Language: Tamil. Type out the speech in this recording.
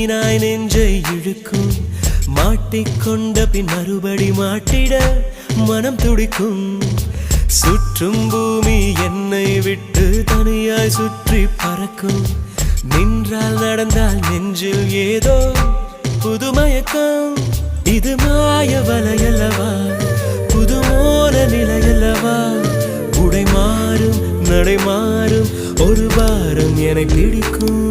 மீனாய் நெஞ்சை இழுக்கும் மாட்டிக்கொண்ட பின் மறுபடி மாட்டிட மனம் துடிக்கும் சுற்றும் பூமி என்னை விட்டு தனியாய் சுற்றி பறக்கும் நின்றால் நடந்தால் நெஞ்சில் ஏதோ புதுமயக்கம் இது மாய வலையல்லவா புதுமோல நிலையல்லவா உடை மாறும் நடை மாறும் ஒரு வாரம் என்னை பிடிக்கும்